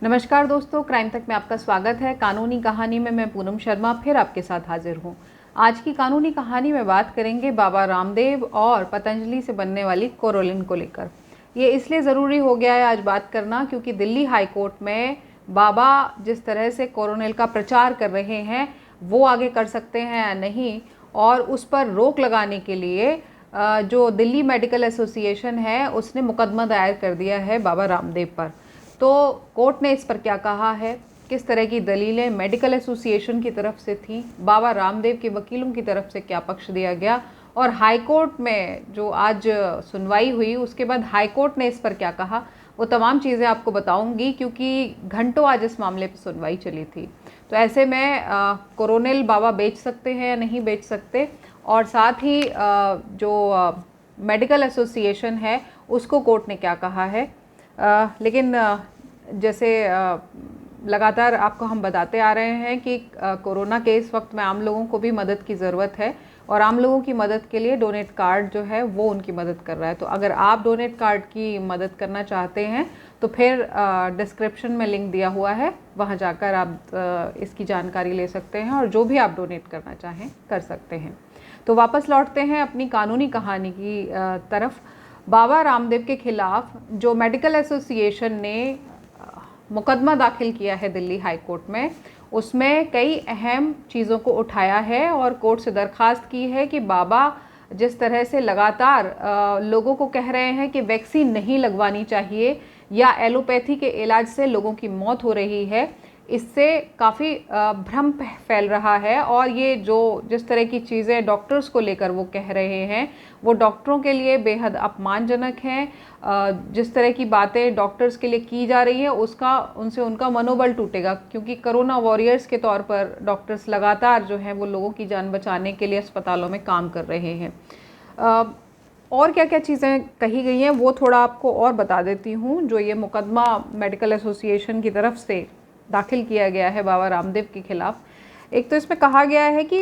नमस्कार दोस्तों, क्राइम तक में आपका स्वागत है। कानूनी कहानी में मैं पूनम शर्मा फिर आपके साथ हाजिर हूँ। आज की कानूनी कहानी में बात करेंगे बाबा रामदेव और पतंजलि से बनने वाली कोरोलिन को लेकर। ये इसलिए ज़रूरी हो गया है आज बात करना क्योंकि दिल्ली हाई कोर्ट में बाबा जिस तरह से कोरोनिल का प्रचार कर रहे हैं वो आगे कर सकते हैं या नहीं, और उस पर रोक लगाने के लिए जो दिल्ली मेडिकल एसोसिएशन है उसने मुकदमा दायर कर दिया है बाबा रामदेव पर। तो कोर्ट ने इस पर क्या कहा है, किस तरह की दलीलें मेडिकल एसोसिएशन की तरफ से थी, बाबा रामदेव के वकीलों की तरफ से क्या पक्ष दिया गया, और हाई कोर्ट में जो आज सुनवाई हुई उसके बाद हाई कोर्ट ने इस पर क्या कहा, वो तमाम चीज़ें आपको बताऊंगी क्योंकि घंटों आज इस मामले पर सुनवाई चली थी। तो ऐसे में कोरोनिल बाबा बेच सकते हैं या नहीं बेच सकते, और साथ ही जो मेडिकल एसोसिएशन है उसको कोर्ट ने क्या कहा है। लेकिन जैसे लगातार आपको हम बताते आ रहे हैं कि कोरोना के इस वक्त में आम लोगों को भी मदद की ज़रूरत है, और आम लोगों की मदद के लिए डोनेट कार्ड जो है वो उनकी मदद कर रहा है। तो अगर आप डोनेट कार्ड की मदद करना चाहते हैं तो फिर डिस्क्रिप्शन में लिंक दिया हुआ है, वहाँ जाकर आप इसकी जानकारी ले सकते हैं और जो भी आप डोनेट करना चाहें कर सकते हैं। तो वापस लौटते हैं अपनी कानूनी कहानी की तरफ। बाबा रामदेव के खिलाफ जो मेडिकल एसोसिएशन ने मुकदमा दाखिल किया है दिल्ली हाई कोर्ट में, उसमें कई अहम चीज़ों को उठाया है और कोर्ट से दरख्वास्त की है कि बाबा जिस तरह से लगातार लोगों को कह रहे हैं कि वैक्सीन नहीं लगवानी चाहिए या एलोपैथी के इलाज से लोगों की मौत हो रही है, इससे काफ़ी भ्रम फैल रहा है। और ये जो जिस तरह की चीज़ें डॉक्टर्स को लेकर वो कह रहे हैं वो डॉक्टरों के लिए बेहद अपमानजनक हैं। जिस तरह की बातें डॉक्टर्स के लिए की जा रही है उसका उनसे उनका मनोबल टूटेगा, क्योंकि कोरोना वॉरियर्स के तौर पर डॉक्टर्स लगातार जो हैं वो लोगों की जान बचाने के लिए अस्पतालों में काम कर रहे हैं। और क्या क्या चीज़ें कही गई हैं वो थोड़ा आपको और बता देती हूँ। जो ये मुकदमा मेडिकल एसोसिएशन की तरफ से दाखिल किया गया है बाबा रामदेव के खिलाफ, एक तो इसमें कहा गया है कि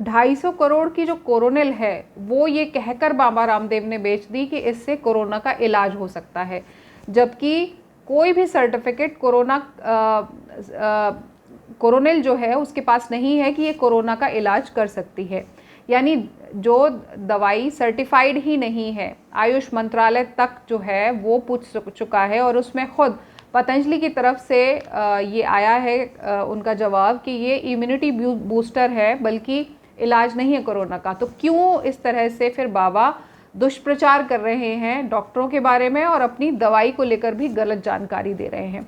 250 करोड़ की जो कोरोनिल है वो ये कहकर बाबा रामदेव ने बेच दी कि इससे कोरोना का इलाज हो सकता है, जबकि कोई भी सर्टिफिकेट कोरोनिल जो है उसके पास नहीं है कि ये कोरोना का इलाज कर सकती है। यानी जो दवाई सर्टिफाइड ही नहीं है, आयुष मंत्रालय तक जो है वो पूछ चुका है और उसमें खुद पतंजलि की तरफ से ये आया है उनका जवाब कि ये इम्यूनिटी बूस्टर है, बल्कि इलाज नहीं है कोरोना का। तो क्यों इस तरह से फिर बाबा दुष्प्रचार कर रहे हैं डॉक्टरों के बारे में और अपनी दवाई को लेकर भी गलत जानकारी दे रहे हैं।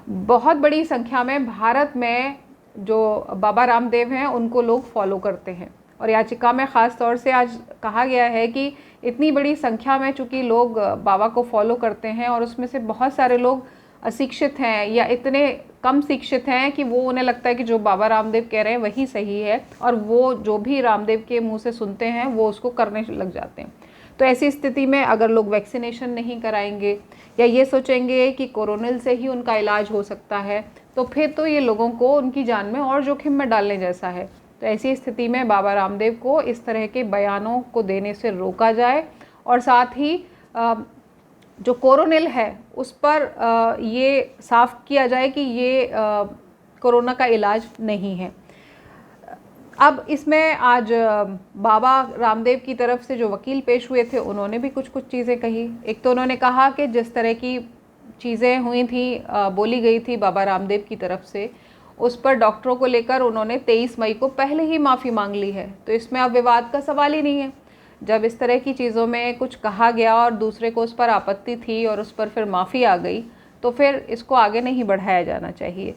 बहुत बड़ी संख्या में भारत में जो बाबा रामदेव हैं उनको लोग फॉलो करते हैं, और याचिका में ख़ास तौर से आज कहा गया है कि इतनी बड़ी संख्या में चूँकि लोग बाबा को फॉलो करते हैं और उसमें से बहुत सारे लोग अशिक्षित हैं या इतने कम शिक्षित हैं कि वो उन्हें लगता है कि जो बाबा रामदेव कह रहे हैं वही सही है, और वो जो भी रामदेव के मुंह से सुनते हैं वो उसको करने लग जाते हैं। तो ऐसी स्थिति में अगर लोग वैक्सीनेशन नहीं कराएंगे या ये सोचेंगे कि कोरोनिल से ही उनका इलाज हो सकता है, तो फिर तो ये लोगों को उनकी जान में और जोखिम में डालने जैसा है। तो ऐसी स्थिति में बाबा रामदेव को इस तरह के बयानों को देने से रोका जाए, और साथ ही जो कोरोनिल है उस पर ये साफ किया जाए कि ये कोरोना का इलाज नहीं है। अब इसमें आज बाबा रामदेव की तरफ से जो वकील पेश हुए थे उन्होंने भी कुछ चीज़ें कही। एक तो उन्होंने कहा कि जिस तरह की चीज़ें हुई थी, बोली गई थी बाबा रामदेव की तरफ से, उस पर डॉक्टरों को लेकर उन्होंने 23 मई को पहले ही माफ़ी मांग ली है। तो इसमें अब विवाद का सवाल ही नहीं है। जब इस तरह की चीज़ों में कुछ कहा गया और दूसरे को उस पर आपत्ति थी और उस पर फिर माफ़ी आ गई, तो फिर इसको आगे नहीं बढ़ाया जाना चाहिए।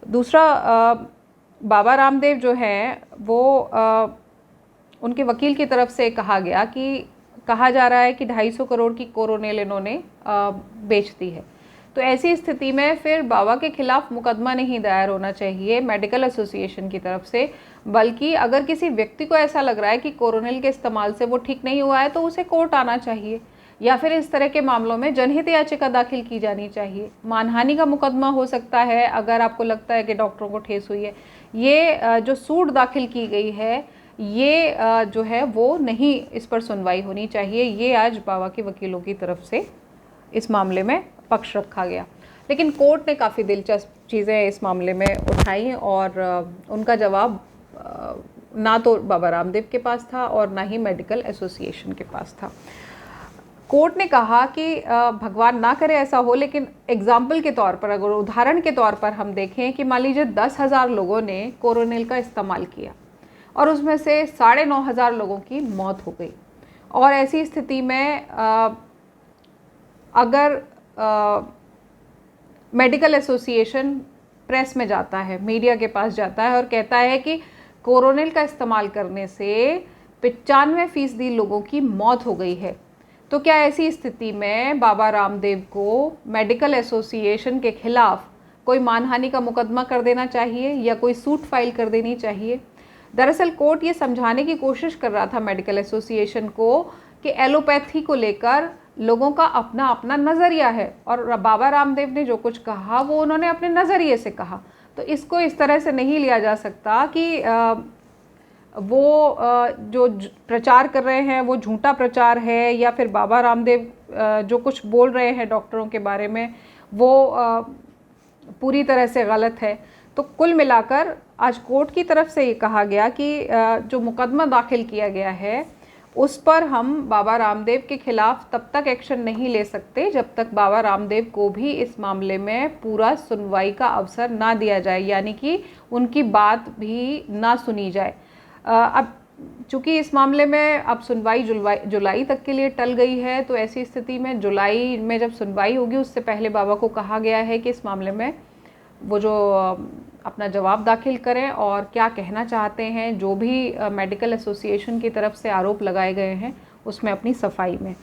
दूसरा, बाबा रामदेव जो हैं वो उनके वकील की तरफ से कहा जा रहा है कि 250 करोड़ की कोरोनिल इन्होंने बेच दी है। तो ऐसी स्थिति में फिर बाबा के खिलाफ मुकदमा नहीं दायर होना चाहिए मेडिकल एसोसिएशन की तरफ से, बल्कि अगर किसी व्यक्ति को ऐसा लग रहा है कि कोरोनिल के इस्तेमाल से वो ठीक नहीं हुआ है तो उसे कोर्ट आना चाहिए, या फिर इस तरह के मामलों में जनहित याचिका दाखिल की जानी चाहिए। मानहानि का मुकदमा हो सकता है अगर आपको लगता है कि डॉक्टरों को ठेस हुई है। ये जो सूट दाखिल की गई है ये जो है वो नहीं, इस पर सुनवाई होनी चाहिए। ये आज बाबा के वकीलों की तरफ से इस मामले में पक्ष रखा गया। लेकिन कोर्ट ने काफ़ी दिलचस्प चीज़ें इस मामले में उठाई और उनका जवाब ना तो बाबा रामदेव के पास था और ना ही मेडिकल एसोसिएशन के पास था। कोर्ट ने कहा कि भगवान ना करे ऐसा हो, लेकिन एग्जाम्पल के तौर पर, अगर उदाहरण के तौर पर हम देखें कि मान लीजिए 10,000 लोगों ने कोरोनिल का इस्तेमाल किया और उसमें से 9,500 लोगों की मौत हो गई, और ऐसी स्थिति में अगर मेडिकल एसोसिएशन प्रेस में जाता है, मीडिया के पास जाता है और कहता है कि कोरोनिल का इस्तेमाल करने से 95% लोगों की मौत हो गई है, तो क्या ऐसी स्थिति में बाबा रामदेव को मेडिकल एसोसिएशन के खिलाफ कोई मानहानि का मुकदमा कर देना चाहिए या कोई सूट फाइल कर देनी चाहिए? दरअसल कोर्ट ये समझाने की कोशिश कर रहा था मेडिकल एसोसिएशन को कि एलोपैथी को लेकर लोगों का अपना अपना नज़रिया है और बाबा रामदेव ने जो कुछ कहा वो उन्होंने अपने नज़रिए से कहा, तो इसको इस तरह से नहीं लिया जा सकता कि वो जो प्रचार कर रहे हैं वो झूठा प्रचार है, या फिर बाबा रामदेव जो कुछ बोल रहे हैं डॉक्टरों के बारे में वो पूरी तरह से गलत है। तो कुल मिलाकर आज कोर्ट की तरफ से ये कहा गया कि जो मुकदमा दाखिल किया गया है उस पर हम बाबा रामदेव के खिलाफ तब तक एक्शन नहीं ले सकते जब तक बाबा रामदेव को भी इस मामले में पूरा सुनवाई का अवसर ना दिया जाए, यानी कि उनकी बात भी ना सुनी जाए। अब चूँकि इस मामले में अब सुनवाई जुलाई तक के लिए टल गई है, तो ऐसी स्थिति में जुलाई में जब सुनवाई होगी उससे पहले बाबा को कहा गया है कि इस मामले में वो जो अपना जवाब दाखिल करें और क्या कहना चाहते हैं, जो भी मेडिकल एसोसिएशन की तरफ से आरोप लगाए गए हैं उसमें अपनी सफाई में।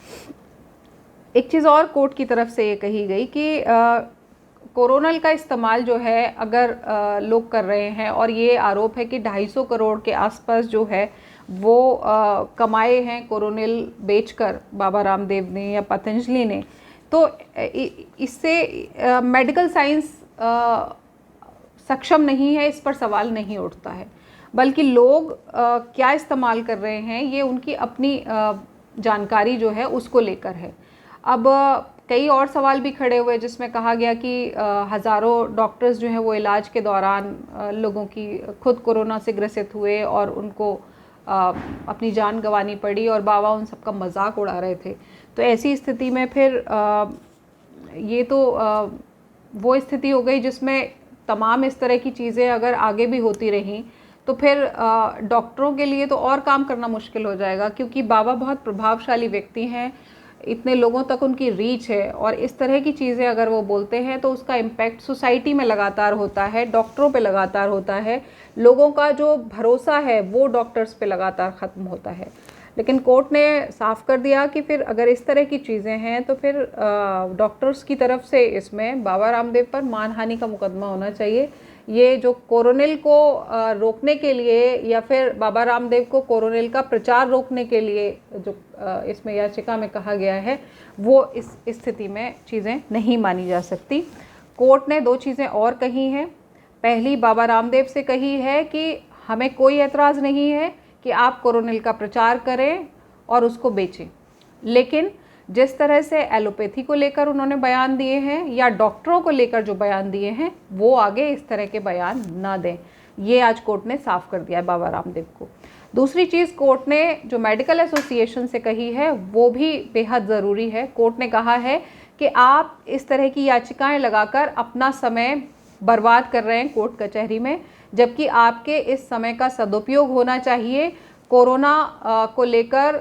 एक चीज़ और कोर्ट की तरफ से ये कही गई कि कोरोनल का इस्तेमाल जो है अगर लोग कर रहे हैं, और ये आरोप है कि 250 करोड़ के आसपास जो है वो कमाए हैं कोरोनिल बेचकर बाबा रामदेव ने या पतंजलि ने, तो इससे मेडिकल साइंस सक्षम नहीं है, इस पर सवाल नहीं उठता है, बल्कि लोग क्या इस्तेमाल कर रहे हैं ये उनकी अपनी जानकारी जो है उसको लेकर है। अब कई और सवाल भी खड़े हुए जिसमें कहा गया कि हज़ारों डॉक्टर्स जो हैं वो इलाज के दौरान लोगों की खुद कोरोना से ग्रसित हुए और उनको अपनी जान गंवानी पड़ी और बाबा उन सबका मजाक उड़ा रहे थे। तो ऐसी स्थिति में फिर ये तो वो स्थिति हो गई जिसमें तमाम इस तरह की चीज़ें अगर आगे भी होती रहीं तो फिर डॉक्टरों के लिए तो और काम करना मुश्किल हो जाएगा, क्योंकि बाबा बहुत प्रभावशाली व्यक्ति हैं, इतने लोगों तक उनकी रीच है, और इस तरह की चीज़ें अगर वो बोलते हैं तो उसका इम्पैक्ट सोसाइटी में लगातार होता है, डॉक्टरों पे लगातार होता है, लोगों का जो भरोसा है वो डॉक्टर्स पे लगातार ख़त्म होता है। लेकिन कोर्ट ने साफ कर दिया कि फिर अगर इस तरह की चीज़ें हैं तो फिर डॉक्टर्स की तरफ से इसमें बाबा रामदेव पर मानहानि का मुकदमा होना चाहिए। ये जो कोरोनिल को रोकने के लिए या फिर बाबा रामदेव को कोरोनिल का प्रचार रोकने के लिए जो इसमें याचिका में कहा गया है वो इस स्थिति में चीज़ें नहीं मानी जा सकती। कोर्ट ने 2 चीज़ें और कही हैं। पहली बाबा रामदेव से कही है कि हमें कोई एतराज़ नहीं है कि आप कोरोनिल का प्रचार करें और उसको बेचें, लेकिन जिस तरह से एलोपैथी को लेकर उन्होंने बयान दिए हैं या डॉक्टरों को लेकर जो बयान दिए हैं वो आगे इस तरह के बयान ना दें। ये आज कोर्ट ने साफ कर दिया है बाबा रामदेव को। दूसरी चीज़ कोर्ट ने जो मेडिकल एसोसिएशन से कही है वो भी बेहद ज़रूरी है। कोर्ट ने कहा है कि आप इस तरह की याचिकाएं लगाकर अपना समय बर्बाद कर रहे हैं कोर्ट कचहरी में, जबकि आपके इस समय का सदुपयोग होना चाहिए कोरोना को लेकर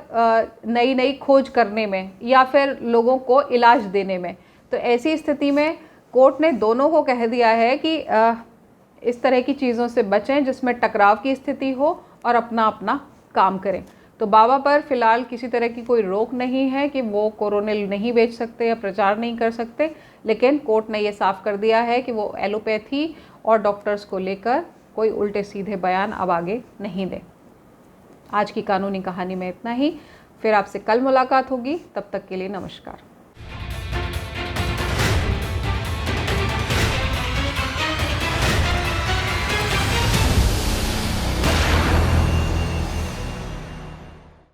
नई नई खोज करने में या फिर लोगों को इलाज देने में। तो ऐसी स्थिति में कोर्ट ने दोनों को कह दिया है कि इस तरह की चीज़ों से बचें जिसमें टकराव की स्थिति हो और अपना अपना काम करें। तो बाबा पर फ़िलहाल किसी तरह की कोई रोक नहीं है कि वो कोरोनिल नहीं बेच सकते या प्रचार नहीं कर सकते, लेकिन कोर्ट ने ये साफ कर दिया है कि वो एलोपैथी और डॉक्टर्स को लेकर कोई उल्टे सीधे बयान अब आगे नहीं दें। आज की कानूनी कहानी में इतना ही। फिर आपसे कल मुलाकात होगी, तब तक के लिए नमस्कार।